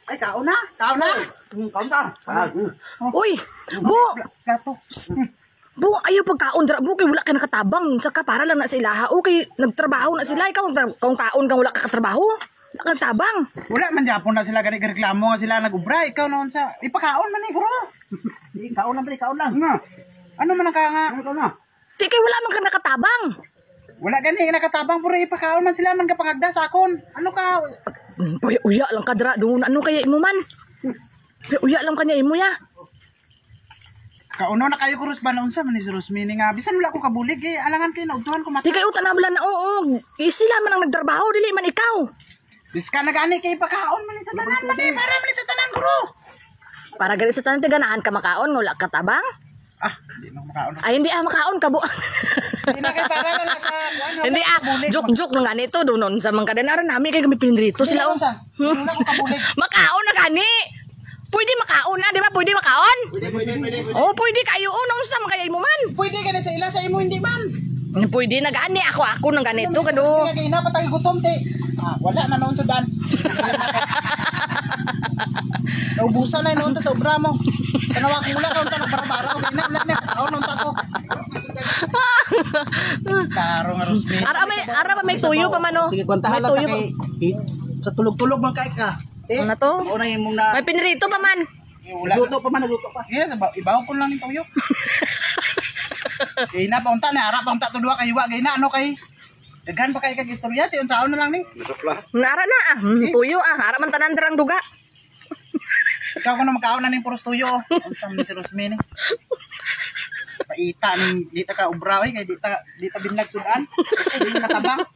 Ay, kaon na. Kaon na. Kaon ta. Uy, bu. Gato. Bu, ayaw pagkaon dra bu kay wala ka nakatabang saka para lang na sa ilaha. Okay, nagtrabaho na sila ikaw kung kaon kang wala ka katrabaho. Wala ka tabang. Wala man japon na sila gani reklamo nga sila nagubra ikaw noon sa ipakaon man ni guro. Di kaon lang kaon lang. Ano man ka nga? Ano na? Di kay wala man ka nakatabang. Wala gani nakatabang puro ipakaon man sila man kapangagda sa akon. Ano ka? Uya lang kadra doon ano kaya imo man. Uya lang kanya imo ya. Kauno na kayo kurus ba noon sa man ni Rosmini nga bisan wala ko kabulig eh alangan kay naugtuhan ko mata. Di kay utan na na oo. Sila man ang nagtrabaho dili man ikaw. Biska na gani kay pakaon man sa tanan man eh para man sa tanan guro. Para gali sa tanan ganahan ka makaon wala ka tabang. Ah, hindi na makaon. Ay hindi makaon ka bu. Hindi na kay para na nasa ano. Hindi joke nga nito doon sa mga kadanaran namin kay kami pinrito sila oh. Wala ko kabulig. Makaon na gani. Pwede makaon na, di ba? Pwede makaon? Pwede. Oh, pwede kayo. Nung sa mga kaya mo man. Pwede ka na sa ila sa imo hindi man. Pwede na gani. Ako nang ganito kado. Kaya na patay gutom te. Ah, wala na noon sudan. Naubusan na noon ta sa obra mo. Tanawa ko mula noon ta nagbara-bara okay na kaon noon ta ko. Karo nga Rosmini. Ara may tuyo pa man oh. Sige kwantahan lang kay sa tulog-tulog man kay ka. Ano to? Una imong na May pinrito pa man. nagluto pa. Yeah, ibaw ko lang ni tuyo. Kay na paunta na ara paunta to duha kay wa kay na ano kay daghan pa kay kag istorya ti unsaon na lang ni. Nara na tuyo Ara man tanan derang duga. Ikaw ko na makaon na ning puros tuyo. Unsa man si Rosmini? Paita ning di ta ka ubra kay di ta binlag sudan. Di ka tabang.